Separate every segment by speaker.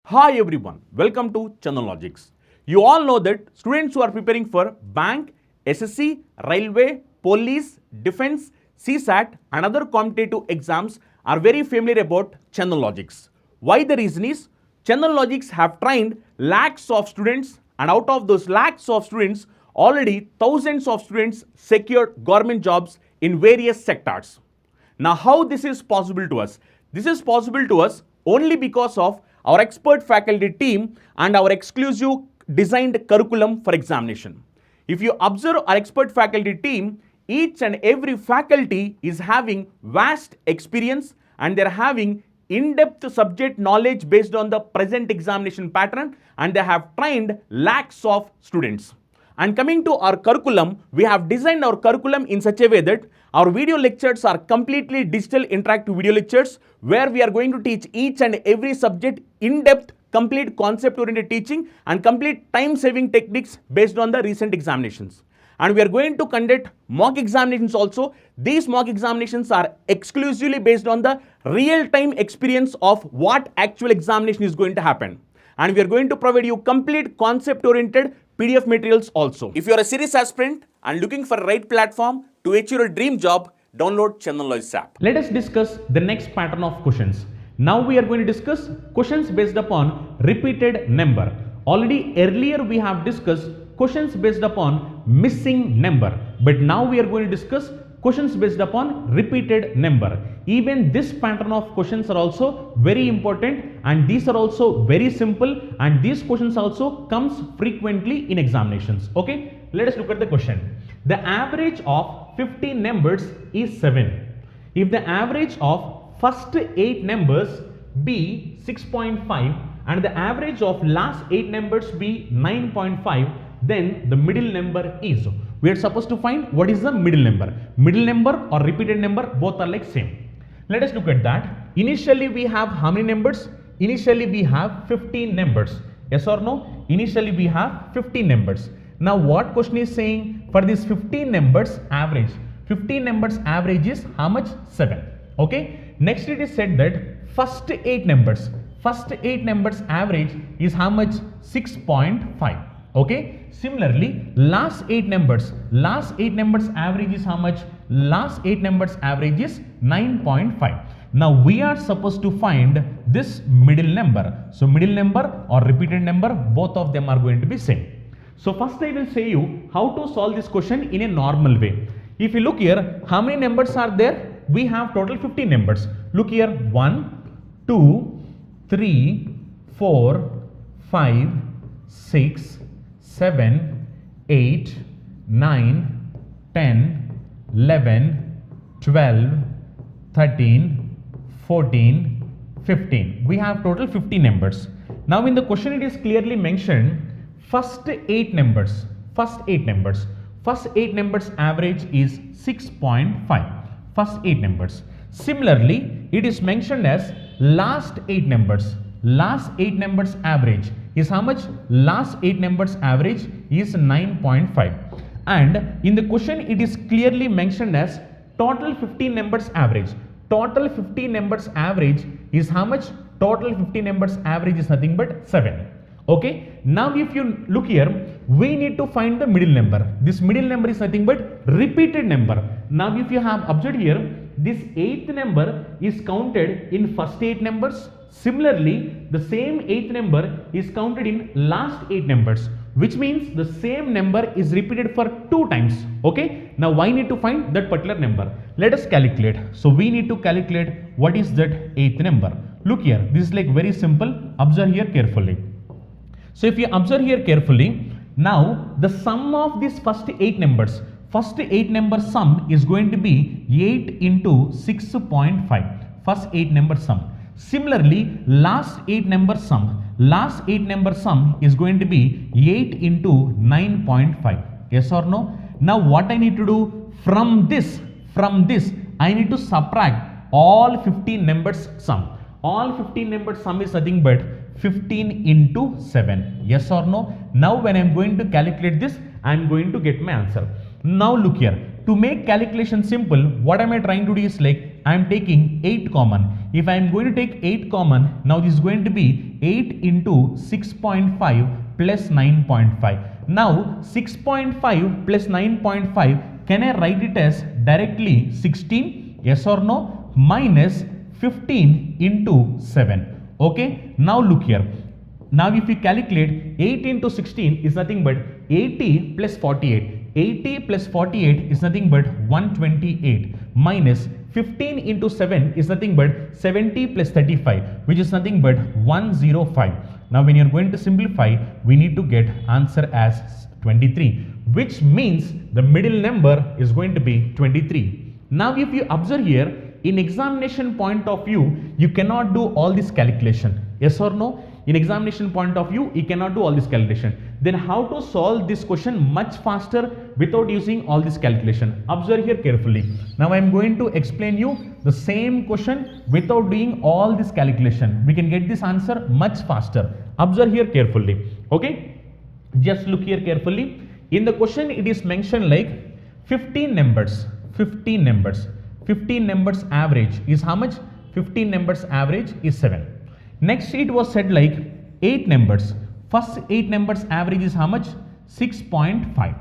Speaker 1: Hi everyone, welcome to Chandan Logics. You all know that students who are preparing for bank, SSC, railway, police, defense, CSAT and other competitive exams are very familiar about Chandan Logics. Why the reason is, Chandan Logics have trained lakhs of students, and out of those lakhs of students, already thousands of students secured government jobs in various sectors. Now, how this is possible to us? This is possible to us only because of our expert faculty team and our exclusive designed curriculum for examination. If you observe our expert faculty team, each and every faculty is having vast experience and they're having in-depth subject knowledge based on the present examination pattern, and they have trained lakhs of students. And coming to our curriculum, we have designed our curriculum in such a way that our video lectures are completely digital interactive video lectures where we are going to teach each and every subject in depth, complete concept oriented teaching and complete time saving techniques based on the recent examinations. And we are going to conduct mock examinations also. These mock examinations are exclusively based on the real time experience of what actual examination is going to happen. And we are going to provide you complete concept oriented PDF materials also. If you are a serious aspirant and looking for the right platform to achieve your dream job, download Chandan Logics app.
Speaker 2: Let us discuss the next pattern of questions. Now we are going to discuss questions based upon repeated number. Already earlier we have discussed questions based upon missing number, but now we are going to discuss questions based upon repeated number. Even this pattern of questions are also very important, and these are also very simple, and these questions also comes frequently in examinations. Okay, let us look at the question. The average of 15 numbers is 7. If the average of first 8 numbers be 6.5 and the average of last 8 numbers be 9.5, then the middle number is. We are supposed to find what is the middle number. Middle number or repeated number, both are like same. Let us look at that. Initially we have how many numbers? Initially we have 15 numbers. Yes or no? Initially we have 15 numbers. Now what question is saying? For these 15 numbers average. 15 numbers average is how much? 7. Okay. Next it is said that first 8 numbers. First 8 numbers average is how much? 6.5. Okay. Similarly, last 8 numbers average is how much? Last 8 numbers average is 9.5. Now we are supposed to find this middle number. So middle number or repeated number, both of them are going to be same. So first I will say you how to solve this question in a normal way. If you look here, how many numbers are there? We have total 15 numbers. Look here, 1, 2, 3, 4, 5, 6, 7, 8, 9, 10, 11, 12, 13, 14, 15. We have total 50 numbers. Now in the question it is clearly mentioned first 8 numbers. First 8 numbers average is 6.5. First 8 numbers. Similarly, it is mentioned as last 8 numbers. Last 8 numbers average is how much? Last 8 numbers average is 9.5. And in the question it is clearly mentioned as total 15 numbers average. Total 15 numbers average is how much? Total 15 numbers average is nothing but 7. Okay. Now if you look here, we need to find the middle number. This middle number is nothing but repeated number. Now if you have observed here, this 8th number is counted in first 8 numbers. Similarly, the same 8th number is counted in last 8 numbers, which means the same number is repeated for 2 times. Okay. Now I need to find that particular number. Let us calculate. So we need to calculate what is that 8th number. Look here, this is like very simple. Observe here carefully. So if you observe here carefully, now the sum of these first 8 numbers, first 8 number sum is going to be 8 into 6.5. First 8 number sum. Similarly, last 8 number sum. Last 8 number sum is going to be 8 into 9.5. Yes or no? Now what I need to do? From this I need to subtract all 15 numbers sum. All 15 numbers sum is nothing but 15 into 7. Yes or no? Now when I am going to calculate this, I am going to get my answer. Now look here. To make calculation simple, what am I trying to do is like I am taking 8 common. If I am going to take 8 common, now this is going to be 8 into 6.5 plus 9.5. Now 6.5 plus 9.5, can I write it as directly 16? Yes or no? Minus 15 into 7. Okay, now look here. Now if we calculate 8 into 16 is nothing but 80 plus 48. 80 plus 48 is nothing but 128 minus 15 into 7 is nothing but 70 plus 35, which is nothing but 105. Now when you're going to simplify, we need to get answer as 23, which means the middle number is going to be 23. Now if you observe here, in examination point of view, you cannot do all this calculation. Yes or no? In examination point of view, you cannot do all this calculation. Then how to solve this question much faster without using all this calculation? Observe here carefully. Now I am going to explain you the same question without doing all this calculation. We can get this answer much faster. Observe here carefully. Okay? Just look here carefully. In the question, it is mentioned like 15 numbers. 15 numbers. 15 numbers average is how much? 15 numbers average is 7. Next it was said like 8 numbers. First 8 numbers average is how much? 6.5.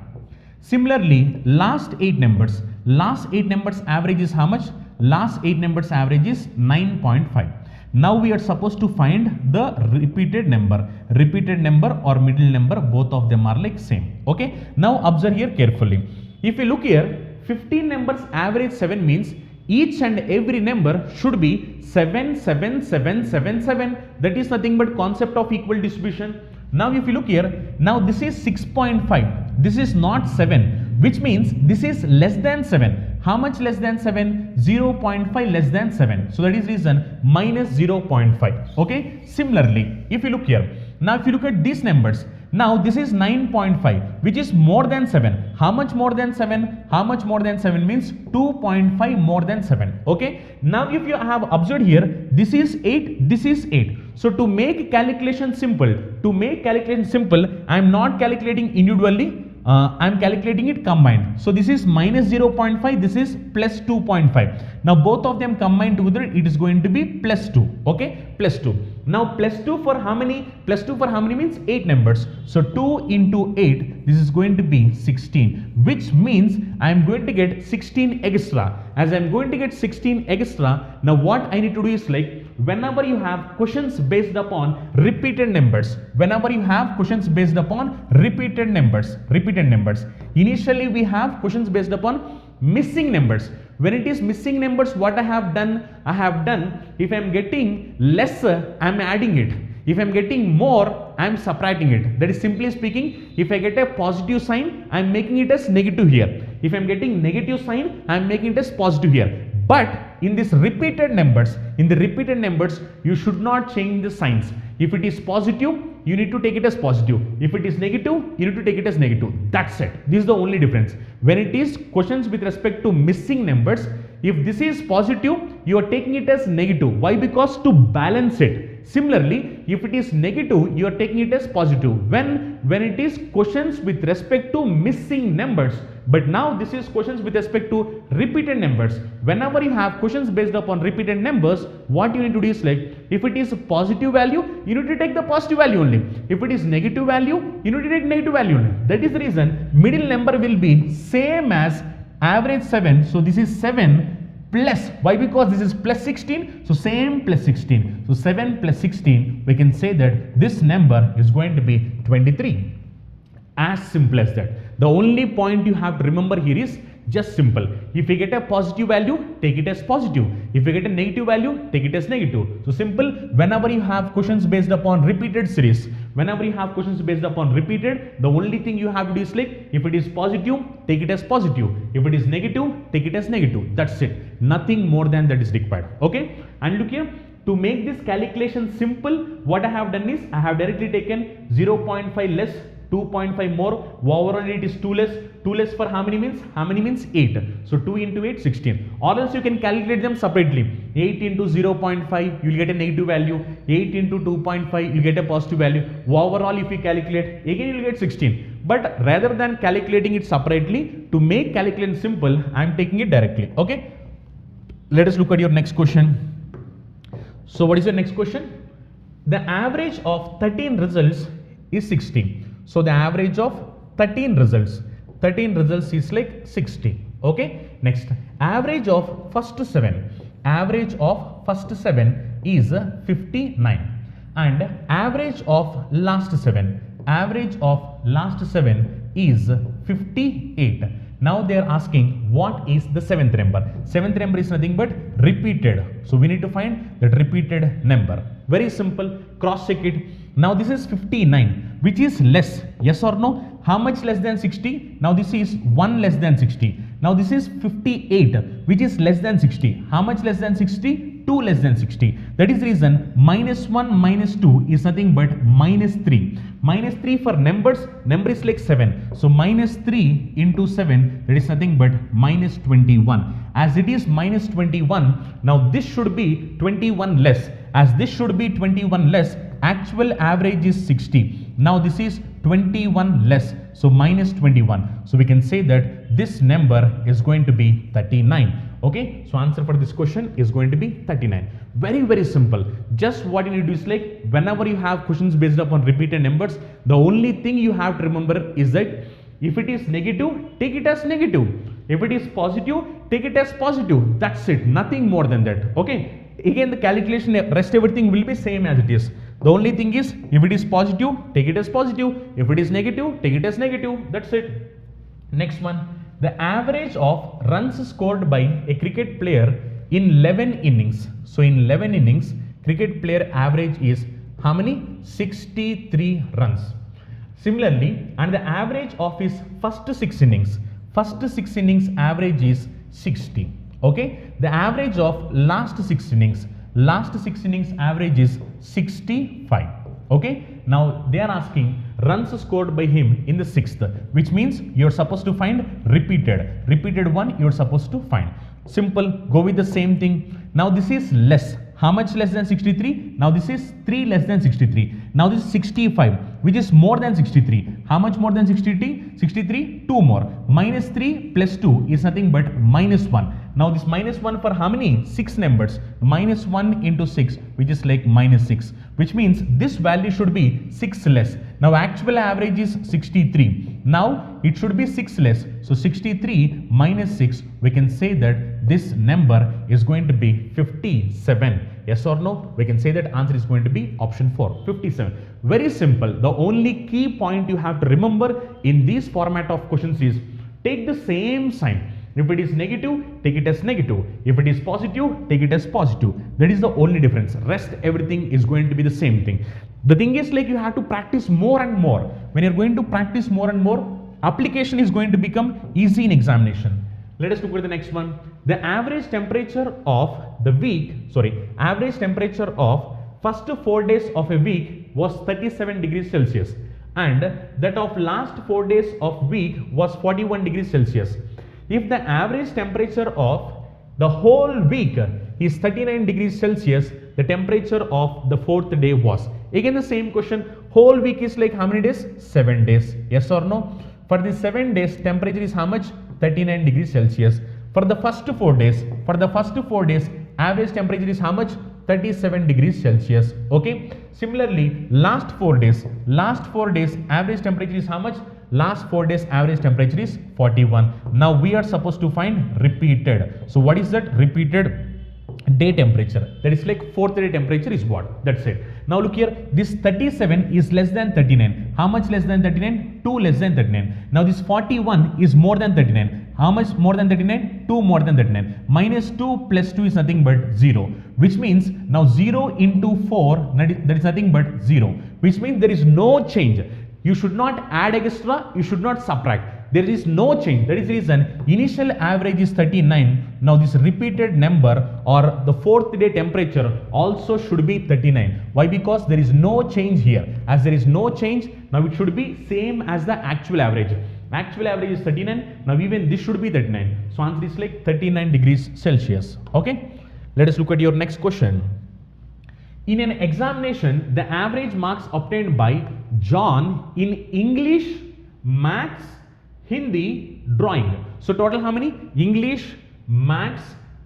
Speaker 2: Similarly, last 8 numbers. Last 8 numbers average is how much? Last 8 numbers average is 9.5. Now we are supposed to find the repeated number. Repeated number or middle number, both of them are like same. Okay. Now observe here carefully. If you look here, 15 numbers average 7 means each and every number should be 7, 7, 7, 7, 7. That is nothing but concept of equal distribution. Now if you look here, now this is 6.5. This is not 7, which means this is less than 7. How much less than 7? 0.5 less than 7. So that is reason minus 0.5. Okay. Similarly, if you look here, now if you look at these numbers, now this is 9.5, which is more than 7. How much more than 7? How much more than 7 means 2.5 more than 7. Okay. Now if you have observed here, this is 8, this is 8. So to make calculation simple, I am not calculating individually. I am calculating it combined. So this is minus 0.5, this is plus 2.5. Now both of them combined together, it is going to be plus 2. Okay, plus 2. Now plus 2 for how many? Plus 2 for how many means 8 numbers. So 2 into 8, this is going to be 16, which means I am going to get 16 extra. As I am going to get 16 extra, now what I need to do is like, whenever you have questions based upon repeated numbers, initially we have questions based upon missing numbers. When it is missing numbers, what I have done, if I am getting lesser, I am adding it. If I am getting more, I am subtracting it. That is simply speaking, if I get a positive sign, I am making it as negative here. If I am getting negative sign, I am making it as positive here. But in this repeated numbers, you should not change the signs. If it is positive, you need to take it as positive. If it is negative, you need to take it as negative. That's it. This is the only difference. When it is questions with respect to missing numbers, if this is positive, you are taking it as negative. Why? Because to balance it. Similarly, if it is negative, you are taking it as positive. When it is questions with respect to missing numbers, but now this is questions with respect to repeated numbers. Whenever you have questions based upon repeated numbers, what you need to do is like, if it is a positive value, you need to take the positive value only. If it is negative value, you need to take negative value only. That is the reason middle number will be same as average 7. So this is 7 plus, why? Because this is plus 16, so same plus 16. So 7 plus 16, we can say that this number is going to be 23. As simple as that. The only point you have to remember here is just simple. If you get a positive value, take it as positive. If you get a negative value, take it as negative. So simple. Whenever you have questions based upon repeated series, the only thing you have to do is like, if it is positive, take it as positive. If it is negative, take it as negative. That's it. Nothing more than that is required. Okay. And look here, to make this calculation simple, what I have done is, I have directly taken 0.5 less, 2.5 more, overall it is 2 less. 2 less for how many means 8. So 2 into 8, 16. Or else you can calculate them separately. 8 into 0.5, you will get a negative value. 8 into 2.5, you will get a positive value. Overall, if you calculate, again you will get 16. But rather than calculating it separately, to make calculation simple, I am taking it directly. Okay. Let us look at your next question. So what is your next question? The average of 13 results is 60. So the average of 13 results is like 60. Okay. Next, average of first 7 is 59, and average of last 7 is 58. Now they are asking what is the seventh number. Seventh number is nothing but repeated. So we need to find that repeated number. Very simple, cross check it. Now this is 59, which is less, yes or no? How much less than 60? Now this is 1 less than 60. Now this is 58, which is less than 60. How much less than 60? 2 less than 60. That is the reason minus 1 minus 2 is nothing but minus 3. Minus 3 for numbers, number is like 7. So minus 3 into 7, that is nothing but minus 21. As it is minus 21, now this should be 21 less. As this should be 21 less, actual average is 60. Now this is 21 less, so minus 21. So we can say that this number is going to be 39. Okay, so answer for this question is going to be 39. Very, very simple. Just what you need to do is like whenever you have questions based upon repeated numbers, the only thing you have to remember is that if it is negative, take it as negative. If it is positive, take it as positive. That's it. Nothing more than that. Okay. Again, the calculation, rest everything will be same as it is. The only thing is, if it is positive, take it as positive. If it is negative, take it as negative. That's it. Next one. The average of runs scored by a cricket player in 11 innings. So in 11 innings, cricket player average is how many? 63 runs. Similarly, and the average of his first 6 innings average is 60. Okay, the average of last 6 innings average is 65. Okay, now they are asking runs scored by him in the 6th, which means you're supposed to find repeated one you're supposed to find. Simple, go with the same thing. Now this is less. How much less than 63? Now this is 3 less than 63. Now this is 65, which is more than 63. How much more than 63? 63, 2 more. Minus 3 plus 2 is nothing but minus 1. Now this minus 1 for how many? 6 numbers. Minus 1 into 6, which is like minus 6, which means this value should be 6 less. Now actual average is 63. Now it should be 6 less. So 63 minus 6, we can say that this number is going to be 57. Yes or no? We can say that answer is going to be option 4, 57. Very simple. The only key point you have to remember in this format of questions is take the same sign. If it is negative, take it as negative. If it is positive, take it as positive. That is the only difference. Rest everything is going to be the same thing. The thing is like you have to practice more and more. When you're going to practice more and more, application is going to become easy in examination. Let us look at the next one. The average temperature of the first 4 days of a week was 37 degrees Celsius, and that of last 4 days of week was 41 degrees Celsius. If the average temperature of the whole week is 39 degrees Celsius, the temperature of the 4th day was. Again the same question, whole week is like how many days? 7 days. Yes or no? For the 7 days, temperature is how much? 39 degrees Celsius. For the first 4 days, average temperature is how much? 37 degrees Celsius. Okay. Similarly, last 4 days, average temperature is how much? Last 4 days average temperature is 41. Now we are supposed to find repeated. So what is that? Repeated day temperature. That is like 4th day temperature is what? That's it. Now look here, this 37 is less than 39. How much less than 39? 2 less than 39. Now this 41 is more than 39. How much more than 39? 2 more than 39. Minus 2 plus 2 is nothing but 0. Which means now 0 into 4, that is nothing but 0. Which means there is no change. You should not add extra, you should not subtract. There is no change. That is the reason initial average is 39. Now this repeated number or the 4th day temperature also should be 39. Why? Because there is no change here. As there is no change, now it should be same as the actual average. Actual average is 39. Now even this should be 39. So answer is like 39 degrees Celsius. Okay. Let us look at your next question. In an examination, the average marks obtained by John in English, Maths, Hindi, drawing. So total how many? English, Maths,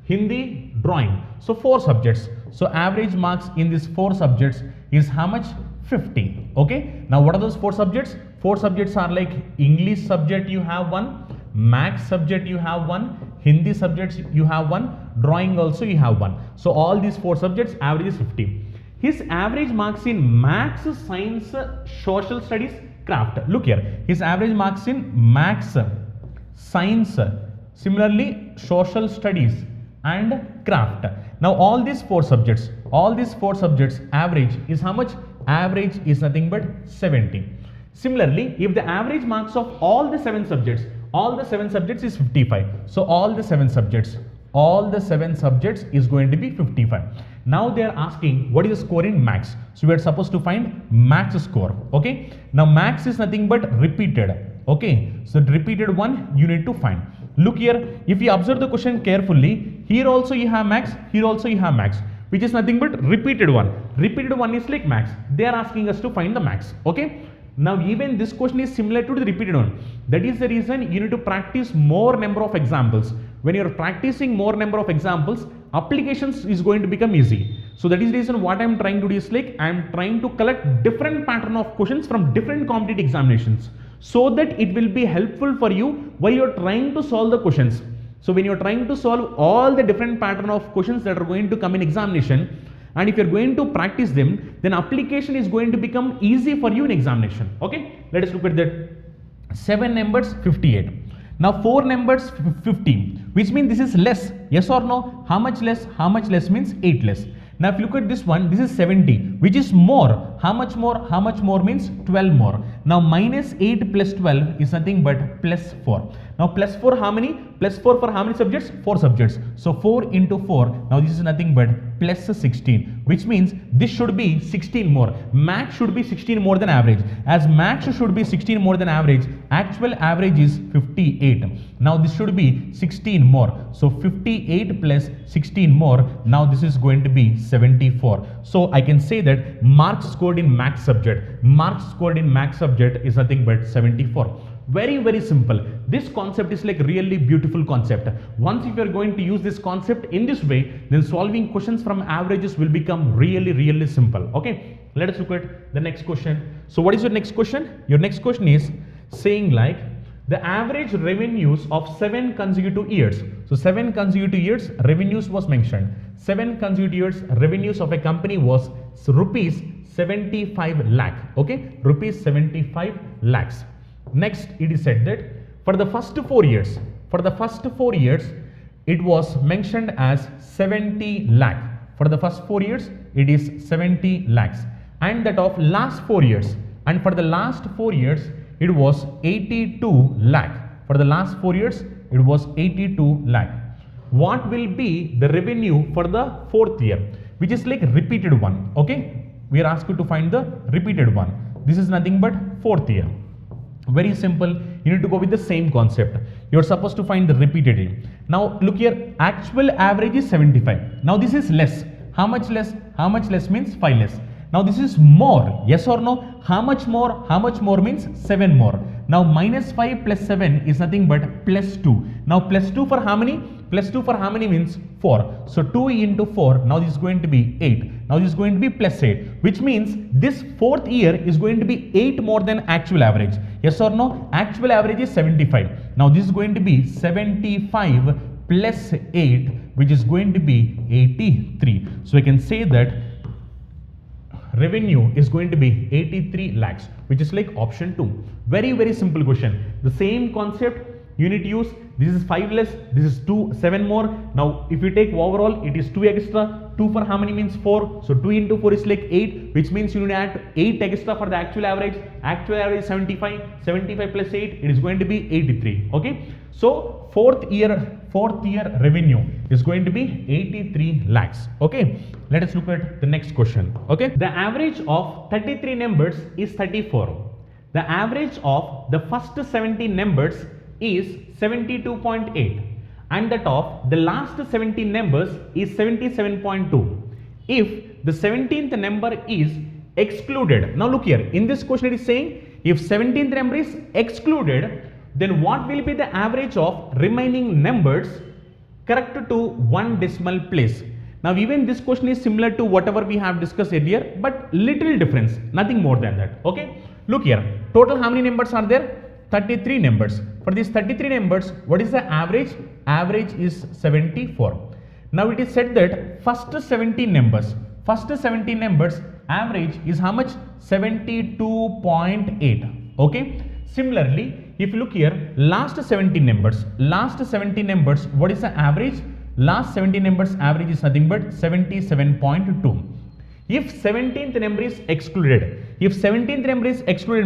Speaker 2: Hindi, drawing. So 4 subjects. So average marks in these 4 subjects is how much? 50. Okay. Now what are those 4 subjects? 4 subjects are like English subject you have one, Maths subject you have one, Hindi subjects you have one, drawing also you have one. So all these 4 subjects average is 50. His average marks in Maths, Science, Social Studies, Craft. Look here. His average marks in Maths, Science, similarly Social Studies and Craft. Now all these 4 subjects average is how much? Average is nothing but 70. Similarly, if the average marks of all the 7 subjects is 55. So all the 7 subjects is going to be 55. Now they are asking what is the score in Maths. So we are supposed to find Maths score. Okay. Now Maths is nothing but repeated. Okay. So the repeated one you need to find. Look here, if you observe the question carefully, here also you have Maths, here also you have Maths, which is nothing but repeated one. Repeated one is like Maths. They are asking us to find the Maths. Okay. Now even this question is similar to the repeated one. That is the reason you need to practice more number of examples. When you are practicing more number of examples, applications is going to become easy. So that is the reason what I am trying to do is like I am trying to collect different pattern of questions from different competitive examinations, so that it will be helpful for you while you are trying to solve the questions. So when you are trying to solve all the different pattern of questions that are going to come in examination, and if you are going to practice them, then application is going to become easy for you in examination. Okay, let us look at that. 7 numbers 58. Now 4 numbers 15, which means this is less. Yes or no? How much less? How much less means 8 less. Now if you look at this one, this is 70, which is more. How much more? How much more means 12 more. Now minus 8 plus 12 is nothing but plus 4. Now plus 4 how many? Plus 4 for how many subjects? 4 subjects. So 4 into 4, now this is nothing but plus 16, which means this should be 16 more. Max should be 16 more than average. As max should be 16 more than average, actual average is 58. Now this should be 16 more. So 58 plus 16 more, now this is going to be 74. So I can say that marks scored in max subject is nothing but 74. Very, very simple. This concept is like really beautiful concept. Once if you are going to use this concept in this way, then solving questions from averages will become really, really simple. Okay, let us look at the next question. So what is your next question? Your next question is saying like the average revenues of 7 consecutive years. So 7 consecutive years revenues was mentioned. 7 consecutive years revenues of a company was rupees 75 lakh. Okay, rupees 75 lakhs. Next, it is said that for the first 4 years, it was mentioned as 70 lakh. For the first 4 years, it is 70 lakhs. And that of last 4 years, and for the last 4 years, it was 82 lakh. For the last 4 years, it was 82 lakh. What will be the revenue for the 4th year, which is like repeated one? Okay, we are asked to find the repeated one. This is nothing but 4th year. Very simple. You need to go with the same concept. You are supposed to find the repeated year. Now look here, actual average is 75. Now this is less. How much less? How much less means 5 less. Now this is more. Yes or no? How much more? How much more means 7 more. Now minus 5 plus 7 is nothing but plus 2. Now plus 2 for how many? Plus 2 for how many means 4. So 2 into 4, now this is going to be 8. Now this is going to be plus 8, which means this 4th year is going to be 8 more than actual average. Yes or no? Actual average is 75. Now this is going to be 75 plus 8, which is going to be 83. So I can say that revenue is going to be 83 lakhs, which is like option 2. Very, very simple question. The same concept you need to use. This is 5 less, this is 2, 7 more. Now if you take overall, it is 2 extra. 2 for how many means 4. So 2 into 4 is like 8, which means you need to add 8 extra for the actual average. Actual average is 75. 75 plus 8, it is going to be 83. Okay. So fourth year revenue is going to be 83 lakhs. Okay. Let us look at the next question. Okay. The average of 33 numbers is 34. The average of the first 70 numbers is 72.8, and that of the last 17 numbers is 77.2. If the 17th number is excluded, now look here, in this question it is saying if 17th number is excluded, then what will be the average of remaining numbers correct to one decimal place. Now even this question is similar to whatever we have discussed earlier, but little difference, nothing more than that. Okay, look here, total how many numbers are there? 33 numbers. For these 33 numbers, what is the average? Average is 74. Now it is said that first 17 numbers average is how much? 72.8. okay. Similarly, if you look here, last 17 numbers, what is the average? Last 17 numbers average is nothing but 77.2. If 17th number is excluded,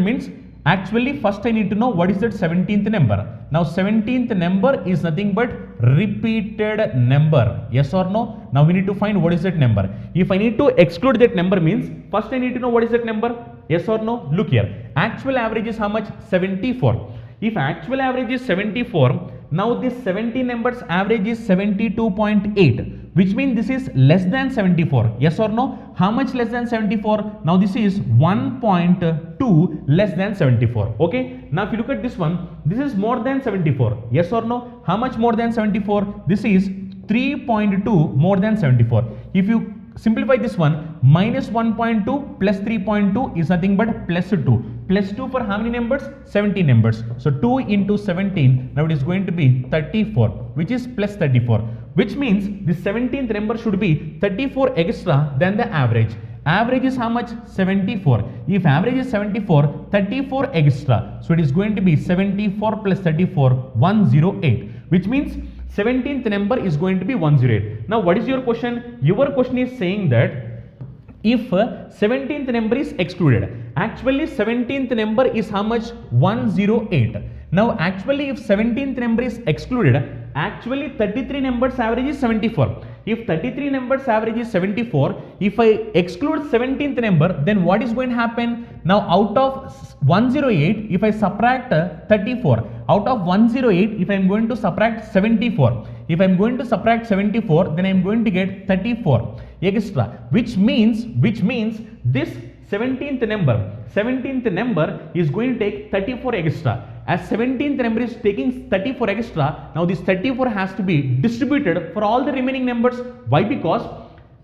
Speaker 2: means actually first I need to know what is that 17th number. Now 17th number is nothing but repeated number, yes or no? Now we need to find what is that number. If I need to exclude that number means first I need to know what is that number, yes or no? Look here, actual average is how much? 74. If actual average is 74, now this 17 numbers average is 72.8, which means this is less than 74, yes or no? How much less than 74? Now this is 1.2 less than 74, okay. Now if you look at this one, this is more than 74, yes or no? How much more than 74? This is 3.2 more than 74. If you simplify this one, minus 1.2 plus 3.2 is nothing but plus 2. Plus 2 for how many numbers? 17 numbers. So 2 into 17, now it is going to be 34, which is plus 34, which means the 17th number should be 34 extra than the average. Average is how much? 74. If average is 74, 34 extra. So it is going to be 74 plus 34, 108, which means 17th number is going to be 108. Now what is your question? Your question is saying that if 17th number is excluded, actually 17th number is how much? 108. Now actually if 17th number is excluded, actually 33 numbers average is 74. If 33 numbers average is 74, if I exclude 17th number, then what is going to happen? Now out of 108, if I subtract 34, out of 108, if I am going to subtract 74, if I am going to subtract 74, then I am going to get 34 extra, which means this 17th number is going to take 34 extra. As 17th number is taking 34 extra, now this 34 has to be distributed for all the remaining numbers. Why? Because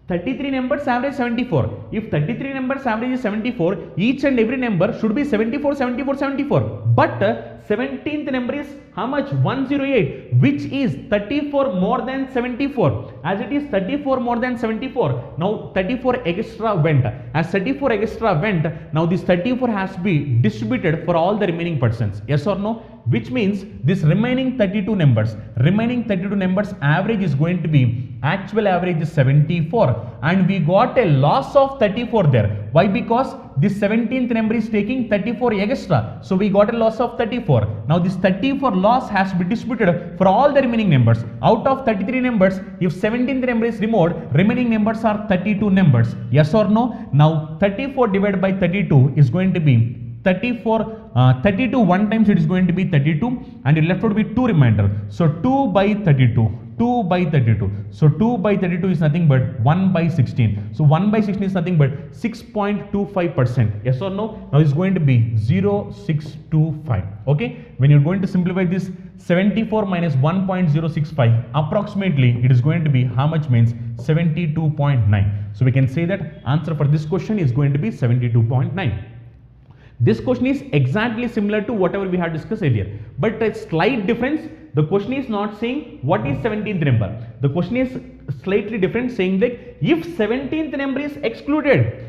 Speaker 2: 33 numbers average 74. If 33 numbers average is 74, each and every number should be 74, 74, 74. But 17th number is how much? 108, which is 34 more than 74. As it is 34 more than 74, now 34 extra went. As 34 extra went, now this 34 has to be distributed for all the remaining persons. Yes or no? Which means this remaining 32 numbers average is going to be, actual average is 74, and we got a loss of 34 there. Why? Because this 17th number is taking 34 extra, so we got a loss of 34. Now this 34 loss has to be distributed for all the remaining numbers. Out of 33 numbers, if 17th number is removed, remaining numbers are 32 numbers. Yes or no? Now 34 divided by 32 is going to be 32 one times, it is going to be 32, and it left out to be 2 remainder. So 2 by 32. So 2 by 32 is nothing but 1 by 16. So 1 by 16 is nothing but 6.25%. Yes or no? Now it's going to be 0.625. Okay. When you're going to simplify this, 74 minus 1.065, approximately it is going to be how much? Means 72.9. So we can say that answer for this question is going to be 72.9. This question is exactly similar to whatever we had discussed earlier, but a slight difference. The question is not saying what is 17th number. The question is slightly different, saying that if 17th number is excluded,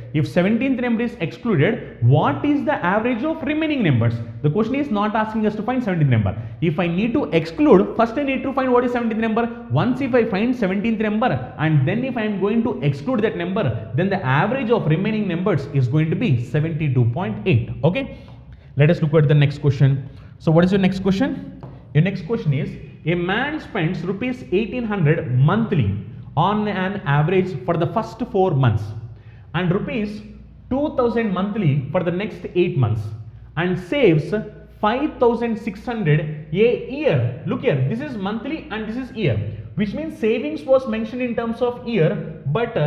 Speaker 2: what is the average of remaining numbers? The question is not asking us to find 17th number. If I need to exclude, first I need to find what is 17th number. Once if I find 17th number, and then if I am going to exclude that number, then the average of remaining numbers is going to be 72.8. Okay. Let us look at the next question. So what is your next question? Your next question is, a man spends rupees 1800 monthly on an average for the first 4 months, and rupees 2000 monthly for the next 8 months, and saves 5600 a year. Look here, this is monthly and this is year, which means savings was mentioned in terms of year, but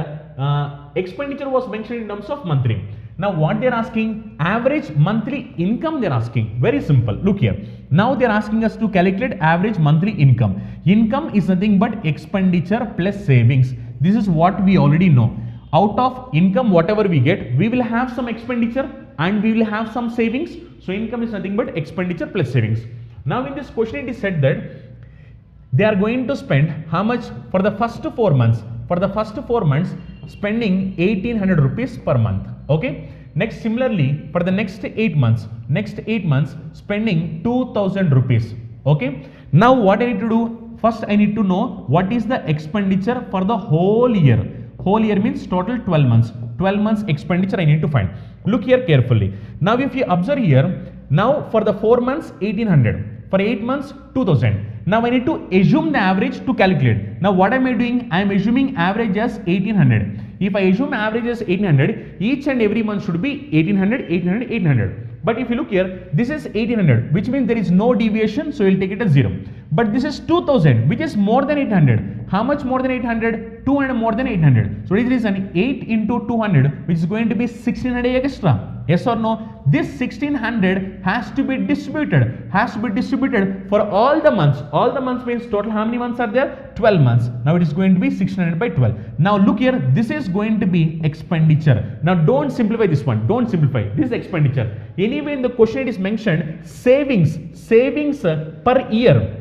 Speaker 2: expenditure was mentioned in terms of monthly. Now what they're asking, average monthly income they're asking. Very simple. Look here. Now they're asking us to calculate average monthly income. Income is nothing but expenditure plus savings. This is what we already know. Out of income, whatever we get, we will have some expenditure and we will have some savings. So income is nothing but expenditure plus savings. Now in this question it is said that they are going to spend how much for the first 4 months? For the first 4 months, spending 1800 rupees per month. Okay. Next, similarly, for the next 8 months, spending 2000 rupees. Okay. Now, what I need to do? First, I need to know what is the expenditure for the whole year. Whole year means total 12 months. 12 months expenditure I need to find. Look here carefully. Now, if you observe here, now for the 4 months, 1800. For 8 months, 2000. Now I need to assume the average to calculate. Now what am I doing? I am assuming average as 1800. If I assume average as 1800, each and every month should be 1800, 800, 800. But if you look here, this is 1800, which means there is no deviation, so we'll take it as 0. But this is 2000, which is more than 800. How much more than 800? 200 more than 800. So this is an 8 into 200, which is going to be 1600 extra. Yes or no? This 1600 has to be distributed. For all the months. All the months means total how many months are there? 12 months. Now it is going to be 1600 by 12. Now look here, this is going to be expenditure. Now don't simplify this one. Don't simplify. This is expenditure. Anyway, in the question it is mentioned savings per year.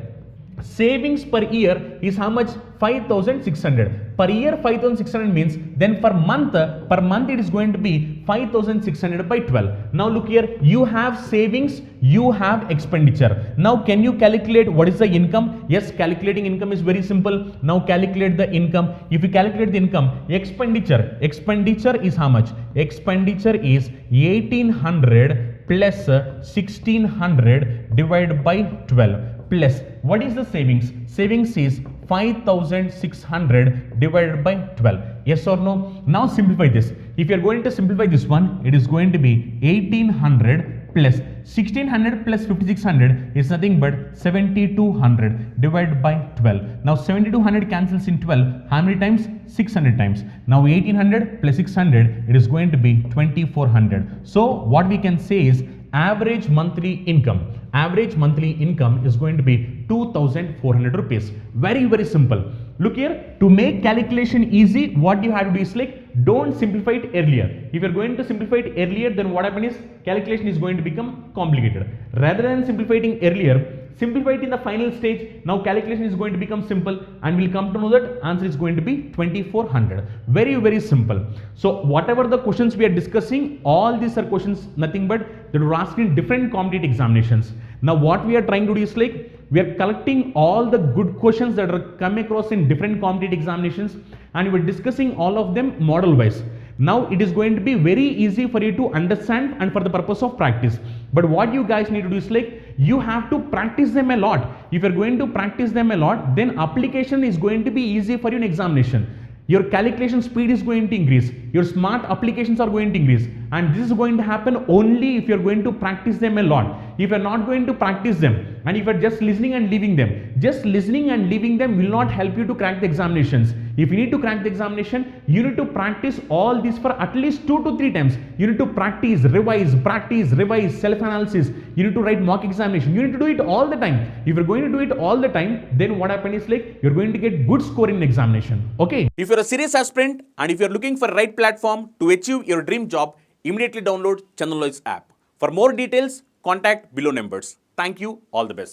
Speaker 2: Savings per year is how much? 5600. Per year 5600 means then per month it is going to be 5600 by 12. Now look here, you have savings, you have expenditure. Now can you calculate what is the income? Yes, calculating income is very simple. Now calculate the income. If you calculate the income, expenditure is how much? Expenditure is 1800 plus 1600 divided by 12. Plus, what is the savings? Savings is 5600 divided by 12. Yes or no? Now simplify this. If you are going to simplify this one, it is going to be 1800 plus 1600 plus 5600 is nothing but 7200 divided by 12. Now 7200 cancels in 12. How many times? 600 times. Now 1800 plus 600, it is going to be 2400. So what we can say is average monthly income is going to be 2400 rupees. Very, very simple. Look here, to make calculation easy, what you have to do is like, don't simplify it earlier. If you're going to simplify it earlier, then what happens is calculation is going to become complicated. Rather than simplifying earlier, simplify it in the final stage. Now calculation is going to become simple and we'll come to know that answer is going to be 2400. Very, very simple. So whatever the questions we are discussing, all these are questions nothing but that were asked in different competitive examinations. Now what we are trying to do is like, we are collecting all the good questions that are come across in different competitive examinations and we're discussing all of them model wise. Now it is going to be very easy for you to understand and for the purpose of practice. But what you guys need to do is like, you have to practice them a lot. If you're going to practice them a lot, then application is going to be easy for you in examination. Your calculation speed is going to increase. Your smart applications are going to increase. And this is going to happen only if you're going to practice them a lot. If you're not going to practice them and if you're just listening and leaving them, will not help you to crack the examinations. If you need to crack the examination, you need to practice all this for at least 2 to 3 times. You need to practice, revise, self-analysis. You need to write mock examination. You need to do it all the time. If you're going to do it all the time, then what happens is like, you're going to get good score in examination. Okay.
Speaker 1: If you're a serious aspirant and if you're looking for the right platform to achieve your dream job, immediately download Chandan app. For more details, contact below numbers. Thank you. All the best.